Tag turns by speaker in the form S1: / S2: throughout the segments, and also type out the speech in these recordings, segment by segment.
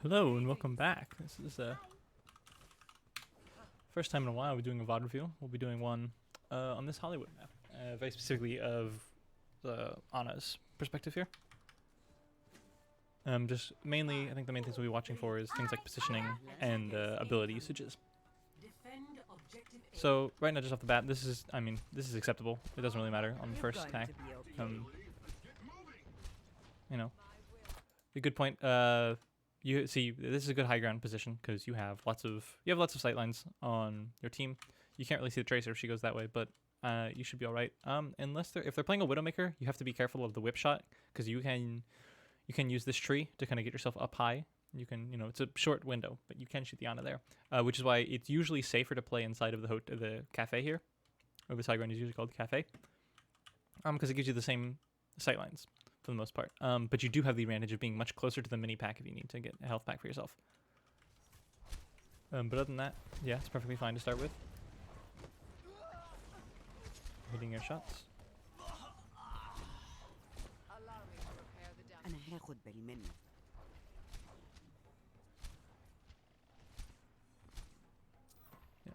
S1: Hello and welcome back. This is first time in a while we're doing a VOD review. We'll be doing one on this Hollywood map, very specifically of Anna's perspective here. Just mainly, I think the main things we'll be watching for is things like positioning and ability usages. So right now, just off the bat, this is acceptable. It doesn't really matter on the first attack. You know, a good point. You see, this is a good high ground position because you have lots of sight lines on your team. You can't really see the Tracer if she goes that way, but you should be all right. Unless if they're playing a Widowmaker, you have to be careful of the whip shot because you can use this tree to kind of get yourself up high. You can, it's a short window, but you can shoot the Ana there, which is why it's usually safer to play inside of the cafe here, or this high ground is usually called the cafe, because it gives you the same sight lines for the most part. But you do have the advantage of being much closer to the mini pack if you need to get a health pack for yourself. But other than that, yeah, it's perfectly fine to start with. Hitting your shots. Yeah.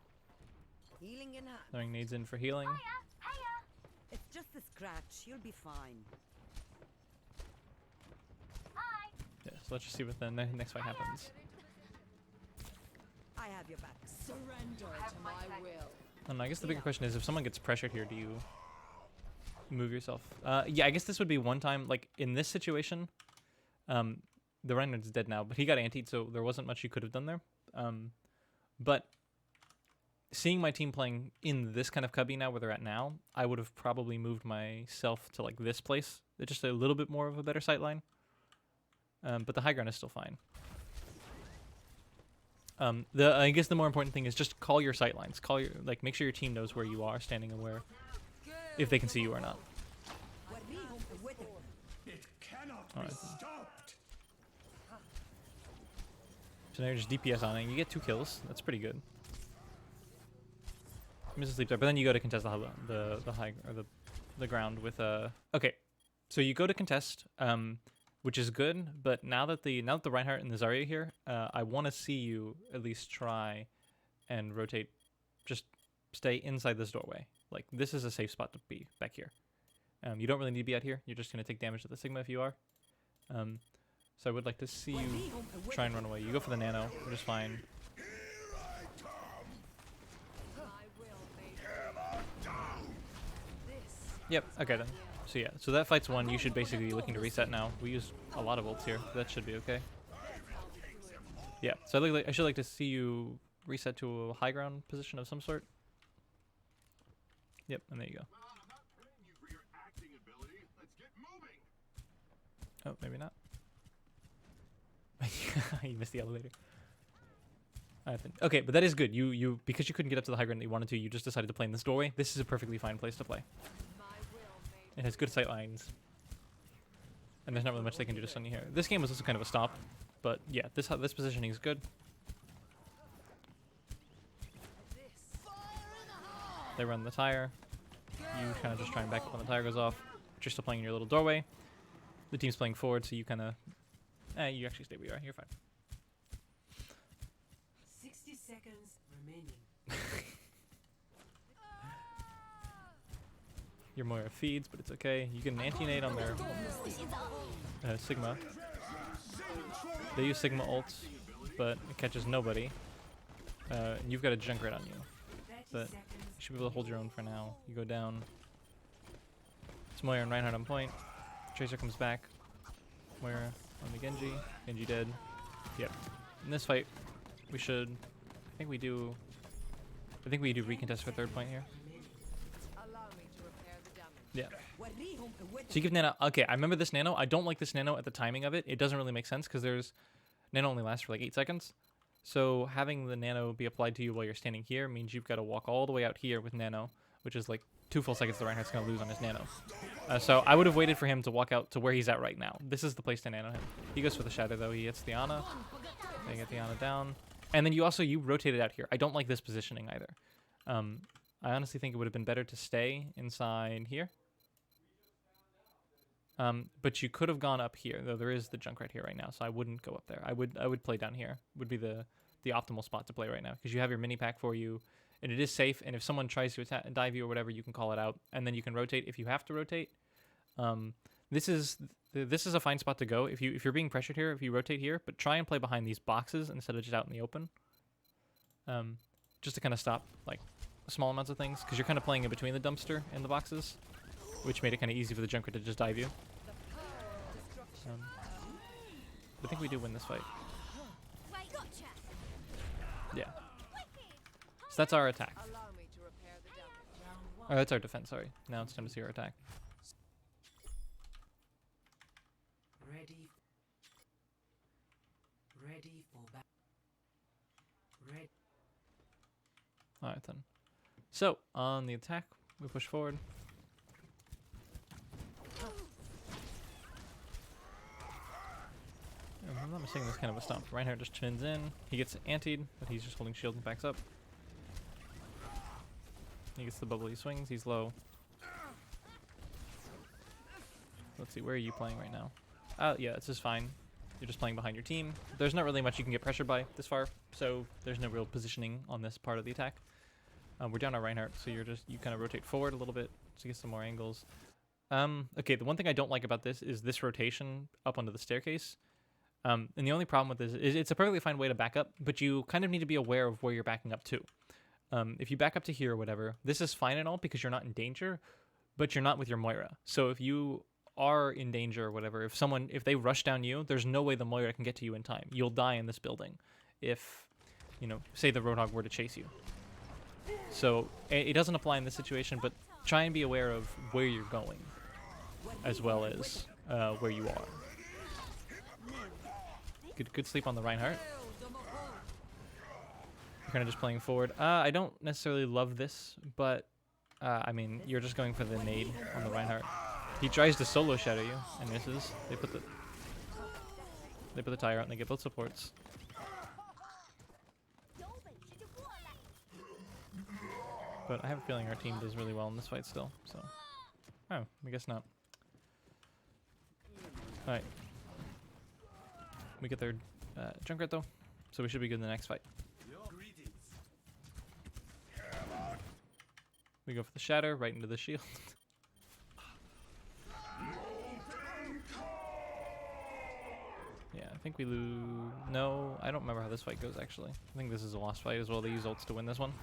S1: Throwing nades in for healing.
S2: It's just a scratch. You'll be fine.
S1: Yeah, so let's just see what the next fight happens.
S2: I have your back.
S3: Surrender to my will.
S1: And I guess the bigger question is, if someone gets pressured here, do you move yourself? Yeah, I guess this would be one time, like in this situation, the Reinhardt's dead now, but he got antied, so there wasn't much you could have done there. But seeing my team playing in this kind of cubby now, where they're at now, I would have probably moved myself to like this place. It's just a little bit more of a better sight line. But the high ground is still fine. I guess the more important thing is just call your sight lines. Make sure your team knows where you are standing and where, if they can see you or not.
S4: It cannot
S1: All right.
S4: be stopped.
S1: So now you're just DPS on it, and you get 2 kills. That's pretty good. Misses sleep there, but then you go to contest the high or the ground with okay. So you go to contest, which is good, but now that the Reinhardt and the Zarya here, I want to see you at least try and rotate. Just stay inside this doorway. Like, this is a safe spot to be back here. You don't really need to be out here. You're just going to take damage to the Sigma if you are. So I would like to see you try and run away. You go for the nano, which is fine. Yep, okay then. So yeah, so that fight's won. You should basically be looking to reset now. We used a lot of ults here. That should be okay. Yeah, so I should like to see you reset to a high ground position of some sort. Yep, and there you go. Oh, maybe not. You missed the elevator. Okay, but that is good. You because you couldn't get up to the high ground that you wanted to, you just decided to play in this doorway. This is a perfectly fine place to play. It has good sight lines. And there's not really much they can do to stun you here. This game was also kind of a stop, but yeah, this positioning is good. They run the tire. You kind of just try and back up when the tire goes off. But you're still playing in your little doorway. The team's playing forward, so you kind of... you actually stay where you are. You're fine.
S3: 60 seconds remaining.
S1: Your Moira feeds, but it's okay. You get an anti-nade on their Sigma. They use Sigma ults, but it catches nobody. And you've got a Junkrat on you. But you should be able to hold your own for now. You go down. It's Moira and Reinhardt on point. Tracer comes back. Moira on the Genji. Genji dead. Yep. In this fight, we should... I think we do recontest for 3rd point here. Yeah. So you give nano. Okay, I remember this nano. I don't like this nano at the timing of it. It doesn't really make sense because nano only lasts for like 8 seconds. So having the nano be applied to you while you're standing here means you've got to walk all the way out here with nano, which is like 2 full seconds the Reinhardt's going to lose on his nano. So I would have waited for him to walk out to where he's at right now. This is the place to nano him. He goes for the shadow though. He hits the Ana. They get the Ana down. And then you rotated out here. I don't like this positioning either. I honestly think it would have been better to stay inside here. But you could have gone up here, though there is the junk right here right now, so I wouldn't go up there. I would play down here. Would be the optimal spot to play right now, because you have your mini pack for you, and it is safe. And if someone tries to dive you or whatever, you can call it out, and then you can rotate if you have to rotate. This is a fine spot to go if you're being pressured here. If you rotate here, but try and play behind these boxes instead of just out in the open. Just to kind of stop like small amounts of things, because you're kind of playing in between the dumpster and the boxes, which made it kind of easy for the junker to just dive you. I think we do win this fight. Yeah. So that's our attack.
S3: Allow me to repair the damage.
S1: Oh, that's our defense, sorry. Now it's time to see our attack.
S3: Ready. Ready for back. Ready.
S1: Alright then. So, on the attack, we push forward. If I'm not mistaken, this kind of a stomp. Reinhardt just chins in. He gets antied, but he's just holding shield and backs up. He gets the bubble, he swings, he's low. Let's see, where are you playing right now? Yeah, this is fine. You're just playing behind your team. There's not really much you can get pressured by this far, so there's no real positioning on this part of the attack. We're down our Reinhardt, so you kind of rotate forward a little bit to get some more angles. Okay, the one thing I don't like about this is this rotation up onto the staircase. And the only problem with this is it's a perfectly fine way to back up, but you kind of need to be aware of where you're backing up to. If you back up to here or whatever, this is fine and all because you're not in danger, but you're not with your Moira. So if you are in danger or whatever, if they rush down you, there's no way the Moira can get to you in time. You'll die in this building if, say the Roadhog were to chase you. So it doesn't apply in this situation, but try and be aware of where you're going as well as where you are. Good sleep on the Reinhardt. You're kind of just playing forward. I don't necessarily love this, but I mean, you're just going for the nade on the Reinhardt. He tries to solo shadow you and misses. They put the tire out and they get both supports. But I have a feeling our team does really well in this fight still. So, oh, I guess not. All right. We get their Junkrat though, so we should be good in the next fight. We go for the shatter right into the shield. Yeah, I think we lose. No, I don't remember how this fight goes actually. I think this is a lost fight as well. They use ults to win this one.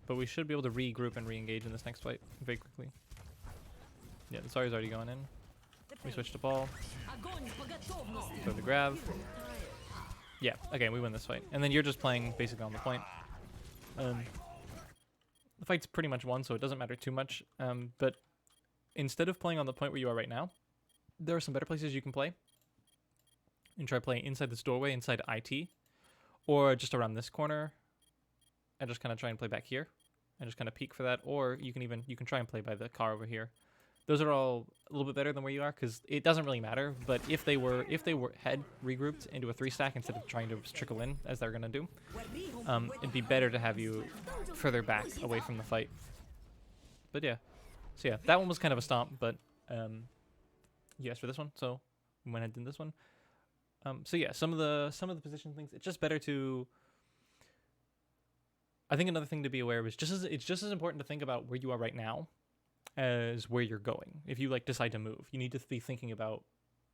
S1: But we should be able to regroup and re-engage in this next fight very quickly. Yeah, the Zarya's already going in. We switch to ball. Throw the grab. Yeah, okay, we win this fight. And then you're just playing basically on the point. The fight's pretty much won, so it doesn't matter too much. But instead of playing on the point where you are right now, there are some better places you can play. And try playing inside this doorway, inside IT. Or just around this corner. And just kind of try and play back here. And just kind of peek for that. Or you can try and play by the car over here. Those are all a little bit better than where you are, because it doesn't really matter. But if they had regrouped into a 3-stack instead of trying to trickle in as they're gonna do, it'd be better to have you further back away from the fight. But yeah, so yeah, that one was kind of a stomp, but you asked for this one, so we went ahead and did this one. So yeah, some of the position things, it's just better to. I think another thing to be aware of is it's just as important to think about where you are right now as where you're going. If you decide to move, you need to be thinking about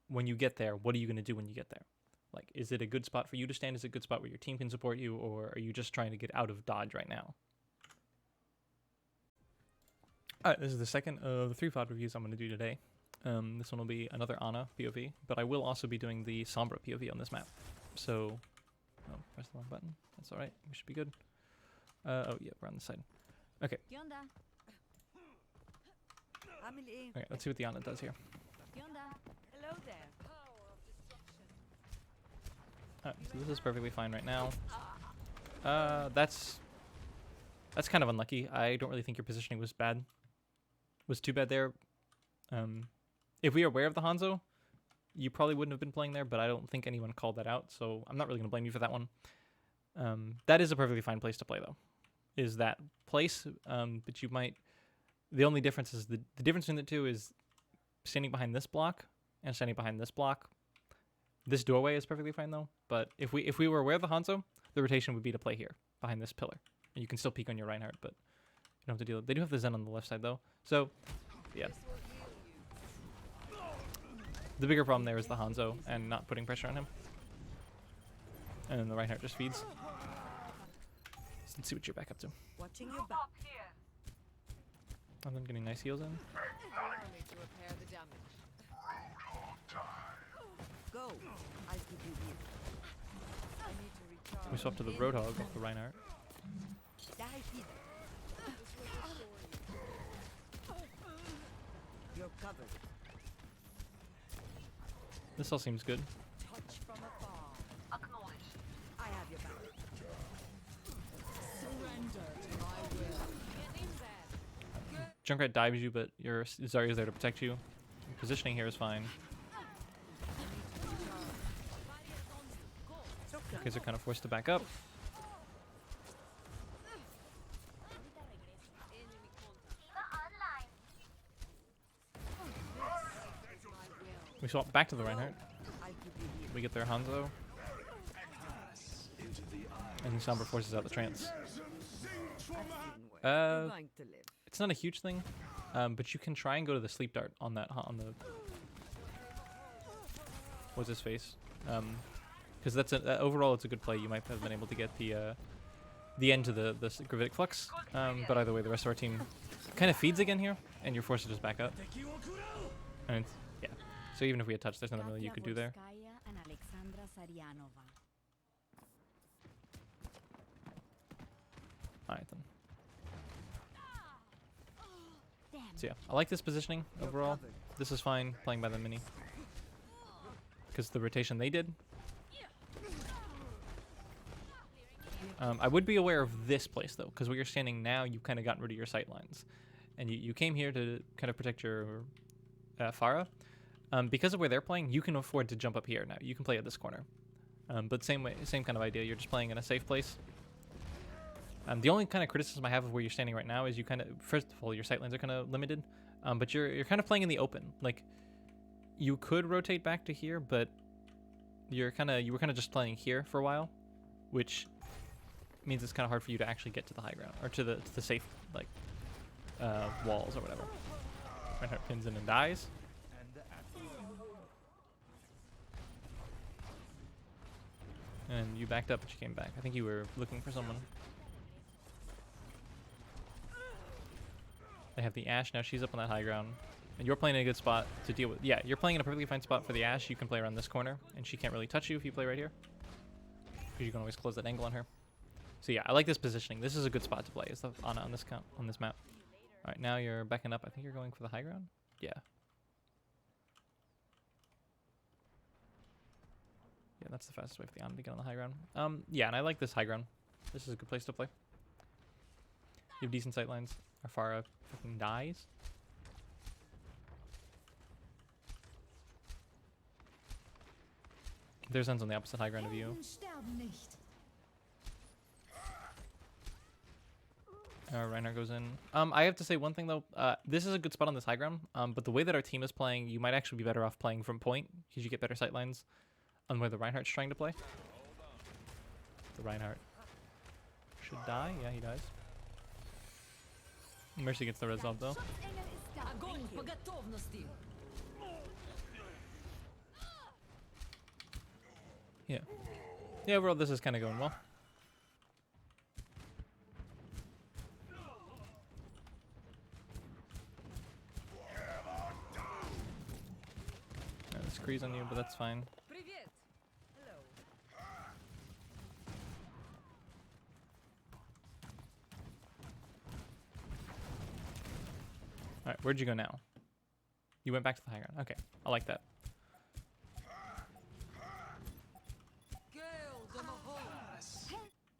S1: when you get there, what are you going to do when you get there? Like, is it a good spot for you to stand? Is it a good spot where your team can support you, or are you just trying to get out of dodge right now? Alright, this is the second of the 3 VOD reviews I'm going to do today. This one will be another Ana POV, but I will also be doing the Sombra POV on this map. So, press the wrong button. That's alright, we should be good. Oh yeah, we're on the side. Okay. Okay, let's see what the Ana does here.
S2: Hello there.
S1: Alright, so this is perfectly fine right now. That's kind of unlucky. I don't really think your positioning was bad. Was too bad there. If we are aware of the Hanzo, you probably wouldn't have been playing there, but I don't think anyone called that out, so I'm not really going to blame you for that one. That is a perfectly fine place to play, though. Is that place, but you might The only difference is the difference between the two is standing behind this block and standing behind this block. This doorway is perfectly fine though, but if we were aware of the Hanzo, the rotation would be to play here behind this pillar, and you can still peek on your Reinhardt, but you don't have to deal. They do have the Zen on the left side though, so yeah. The bigger problem there is the Hanzo and not putting pressure on him, and then the Reinhardt just feeds. So let's see what you're back up to.
S2: Watching your back.
S1: And then getting nice heals in.
S3: Allow me to repair the damage.
S2: Go. I'll keep you here.
S3: I need to recharge.
S1: We swap to the Roadhog off the Reinhardt.
S2: Die here. You're covered.
S1: This all seems good.
S2: Touch from afar. Acknowledged. I have your back.
S3: Surrender to my will.
S1: Junkrat dives you, but your Zarya's there to protect you. Your positioning here is fine. Okay, so kind of forced to back up. We swap back to the Reinhardt.
S2: I'll keep you here.
S1: We get their Hanzo. And Sombra forces out the trance.
S2: That didn't work. You're going to live.
S1: It's not a huge thing, but you can try and go to the sleep dart on that what's his face? Because that's overall it's a good play. You might have been able to get the end to the gravitic flux, but either way, the rest of our team kind of feeds again here, and you're forced to just back up. And it's, yeah, so even if we had touched, there's nothing really you could do there. Alright then. So yeah, I like this positioning overall. This is fine, playing by the mini. Because the rotation they did. I would be aware of this place though, because where you're standing now, you've kind of gotten rid of your sight lines. And you came here to kind of protect your Pharah. Because of where they're playing, you can afford to jump up here now. You can play at this corner. But same kind of idea, you're just playing in a safe place. The only kind of criticism I have of where you're standing right now is you kind of, first of all, your sight lines are kind of limited, but you're kind of playing in the open. Like, you could rotate back to here, but you were kind of just playing here for a while, which means it's kind of hard for you to actually get to the high ground or to the safe like walls or whatever. Reinhardt pins in and dies. And you backed up, but you came back. I think you were looking for someone. They have the Ashe, now she's up on that high ground. And you're playing in a good spot to deal with. Yeah, you're playing in a perfectly fine spot for the Ashe. You can play around this corner, and she can't really touch you if you play right here. Because you can always close that angle on her. So yeah, I like this positioning. This is a good spot to play on this map. Alright, now you're backing up. I think you're going for the high ground? Yeah. Yeah, that's the fastest way for the Ana to get on the high ground. Yeah, and I like this high ground. This is a good place to play. You have decent sight lines. Our Pharah fucking dies. Their Zen's on the opposite high ground of you. Reinhardt goes in. I have to say one thing though. This is a good spot on this high ground. But the way that our team is playing, you might actually be better off playing from point because you get better sight lines on where the Reinhardt's trying to play. The Reinhardt should die. Yeah, he dies. Mercy gets the result though.
S3: Огонь по готовности.
S1: Yeah. Yeah, overall this is kind of going well. Yeah, the scree's on you, but that's fine.
S3: Привет. Hello.
S1: Alright, where'd you go now? You went back to the high ground. Okay, I like that.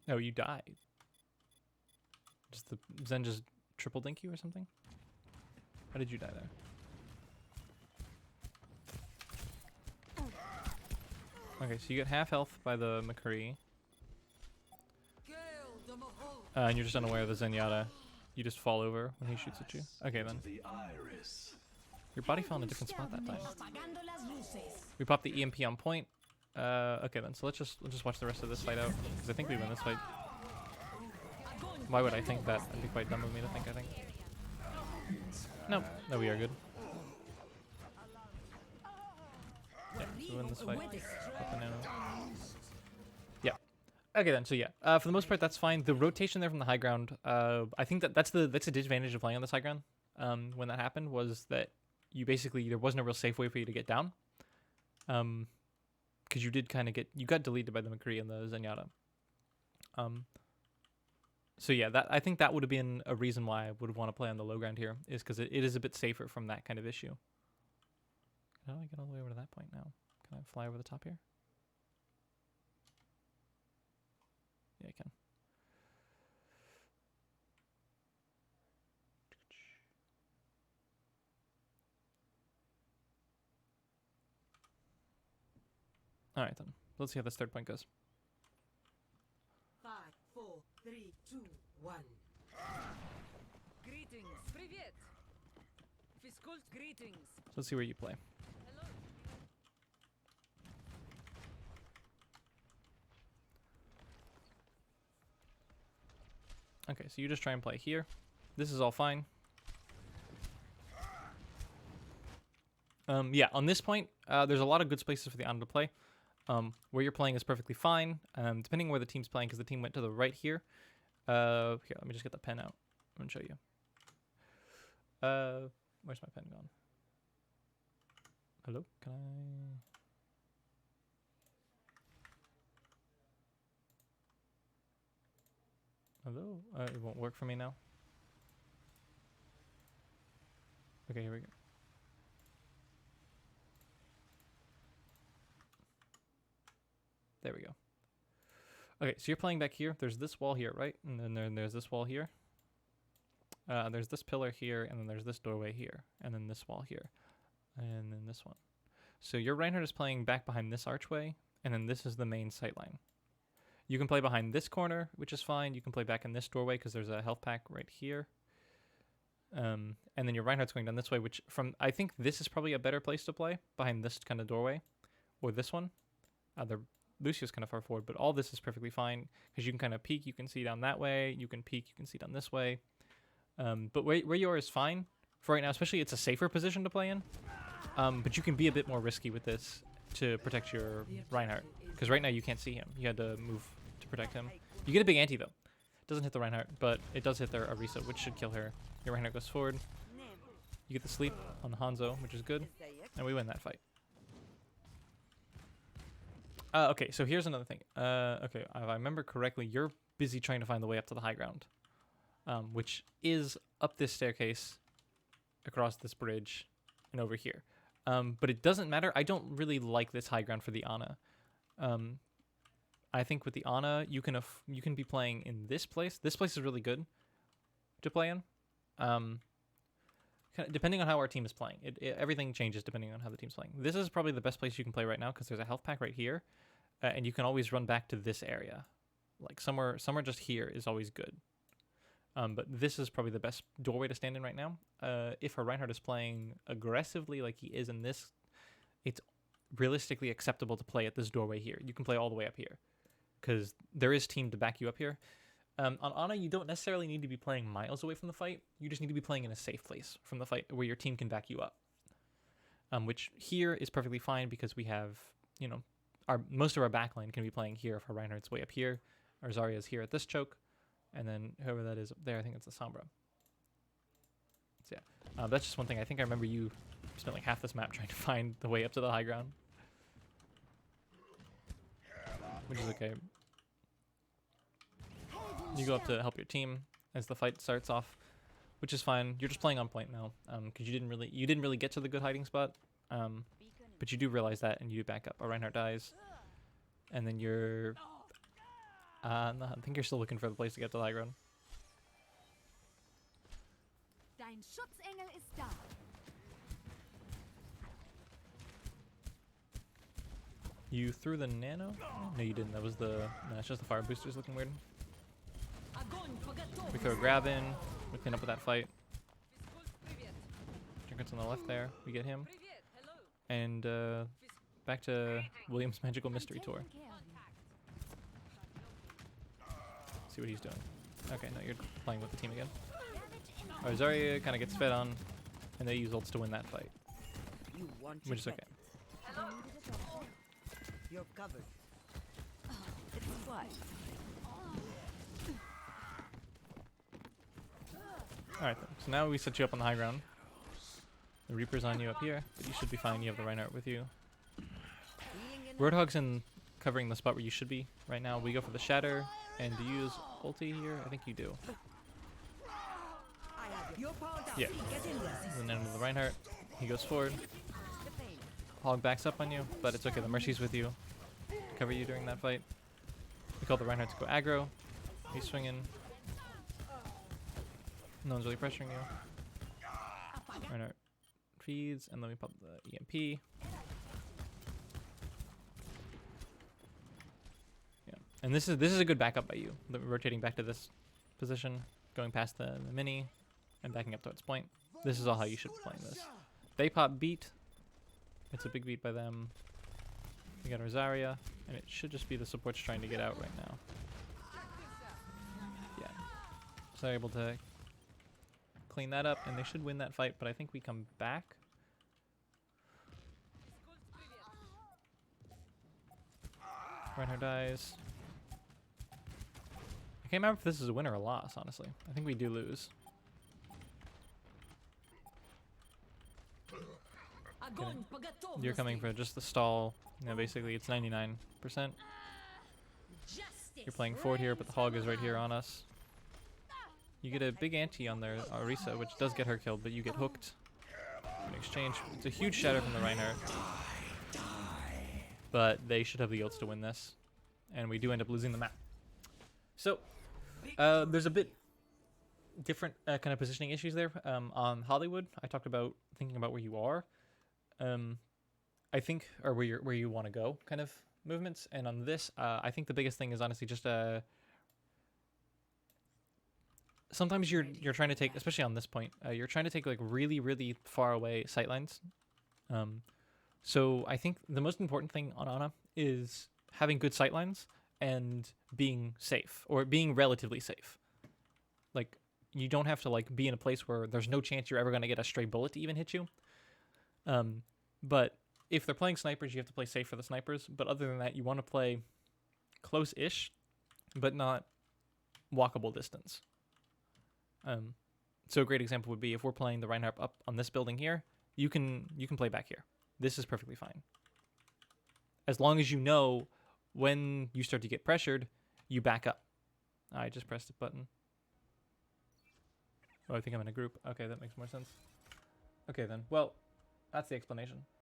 S1: Oh, you died. Just the Zen just triple dink you or something? How did you die there? Okay, so you get half health by the McCree. And you're just unaware of the Zenyatta You just fall over when he shoots at you. Okay then.
S4: The iris.
S1: Your body fell in a different spot that time. We popped the EMP on point. Okay then. So let's just watch the rest of this fight out because I think we win this fight. Why would I think that? That'd be quite dumb of me to think. I think. No, no, we are good. Yeah, so we win this fight. Pop the nano. Yeah. Okay then. So yeah, for the most part, that's fine. The rotation there from the high ground. I think that's a disadvantage of playing on this high ground. When that happened was that you basically there wasn't a real safe way for you to get down. Because you did kind of you got deleted by the McCree and the Zenyatta. So yeah, I think that would have been a reason why I would want to play on the low ground here, is because it is a bit safer from that kind of issue. How do I get all the way over to that point now? Can I fly over the top here? Yeah, I can. All right then. Let's see how this third point goes.
S2: 5, 4, 3, 2, 1.
S3: Greetings. Привет. Fiscal greetings.
S1: So let's see where you play.
S3: Hello.
S1: Okay, so you just try and play here. This is all fine. Yeah, on this point, there's a lot of good spaces for the Ana to play. Where you're playing is perfectly fine, depending on where the team's playing, because the team went to the right here. Here, let me just get the pen out. I'm going to show you. Where's my pen gone? Hello? Can I... Hello? It won't work for me now. Okay, here we go. There we go. Okay, so you're playing back here. There's this wall here, right? And then there's this wall here. There's this pillar here, and then there's this doorway here, and then this wall here, and then this one. So your Reinhardt is playing back behind this archway, and then this is the main sightline. You can play behind this corner, which is fine. You can play back in this doorway because there's a health pack right here. And then your Reinhardt's going down this way, which I think this is probably a better place to play, behind this kind of doorway, or this one. Lucio's kind of far forward, but all this is perfectly fine because you can kind of peek, you can see down that way, you can peek, you can see down this way. But where you are is fine for right now, especially it's a safer position to play in. But you can be a bit more risky with this to protect your Reinhardt, because right now you can't see him. You had to move to protect him. You get a big anti though. It doesn't hit the Reinhardt, but it does hit their Arisa, which should kill her. Your Reinhardt goes forward. You get the sleep on the Hanzo, which is good, and we win that fight. Okay, so here's another thing. Okay, if I remember correctly, you're busy trying to find the way up to the high ground, which is up this staircase, across this bridge, and over here. But it doesn't matter. I don't really like this high ground for the Ana. I think with the Ana, you can be playing in this place. This place is really good to play in. Depending on how our team is playing, everything changes depending on how the team's playing. This is probably the best place you can play right now because there's a health pack right here, and you can always run back to this area. Like somewhere just here is always good. But this is probably the best doorway to stand in right now. If our Reinhardt is playing aggressively like he is in this, it's realistically acceptable to play at this doorway here. You can play all the way up here because there is team to back you up here. On Ana, you don't necessarily need to be playing miles away from the fight. You just need to be playing in a safe place from the fight where your team can back you up. Which here is perfectly fine because we have, most of our backline can be playing here if our Reinhardt's way up here. Our Zarya's here at this choke. And then whoever that is up there, I think it's the Sombra. So yeah, that's just one thing. I think I remember you spent like half this map trying to find the way up to the high ground. Which is okay. You go up to help your team as the fight starts off, which is fine. You're just playing on point now, because you didn't really get to the good hiding spot, but you do realize that and you do back up. Our Reinhardt dies, and then you're. No, I think you're still looking for the place to get to the high ground.
S2: Dein Schutzengel ist da.
S1: You threw the nano? No, you didn't. That was the. No, it's just the fire boosters looking weird. We throw a grab in. We clean up with that fight.
S3: Физкульт, привет.
S1: Trinket's on the left there. We get him.
S3: Привет, hello.
S1: And back to William's Magical Mystery Tour. See what he's doing. Okay, no, you're playing with the team again. Alright, Zarya kind of gets fed on, and they use ults to win that fight,
S2: You want
S1: which is
S2: your
S1: okay.
S2: pet. You're covered. It's fine.
S1: Alright then, so now we set you up on the high ground. The Reaper's on you up here, but you should be fine. You have the Reinhardt with you.
S2: Healing in
S1: Roadhog's in covering the spot where you should be right now. We go for the Shatter, and do you use ulti here? I think you do.
S2: I have your powered up.
S1: Yeah.
S2: Get in there.
S1: And then into the Reinhardt, he goes forward.
S2: The pain.
S1: Hog backs up on you, but it's okay. The Mercy's with you. Cover you during that fight. We call the Reinhardt to go aggro. He's swinging. No one's really pressuring you. Reinhardt feeds, and then we pop the EMP. Yeah, and this is a good backup by you. Rotating back to this position, going past the mini, and backing up towards point. This is all how you should be playing this. They pop beat. It's a big beat by them. We got Rosaria, and it should just be the supports trying to get out right now. Yeah. So they're able to clean that up, and they should win that fight, but I think we come back. Reinhardt dies. I can't remember if this is a win or a loss, honestly. I think we do lose.
S3: Огонь по готовности.
S1: You're coming for just the stall. You know, basically it's 99%. You're playing forward here, but the hog is right here on us. You get a big ante on their Orisa, which does get her killed, but you get hooked in exchange. It's a huge shatter from the Reinhardt. But they should have the ults to win this. And we do end up losing the map. So, there's a bit different kind of positioning issues there. On Hollywood, I talked about thinking about where you are. I think, or where you want to go kind of movements. And on this, I think the biggest thing is honestly just sometimes you're trying to take, especially on this point, you're trying to take like really, really far away sightlines. So I think the most important thing on Ana is having good sightlines and being safe, or being relatively safe. Like, you don't have to like be in a place where there's no chance you're ever going to get a stray bullet to even hit you. But if they're playing snipers, you have to play safe for the snipers. But other than that, you want to play close-ish, but not walkable distance. So a great example would be if we're playing the Reinhardt up on this building here, you can play back here. This is perfectly fine. As long as you know when you start to get pressured, you back up. I just pressed a button. Oh, I think I'm in a group. Okay, that makes more sense. Okay then. Well, that's the explanation.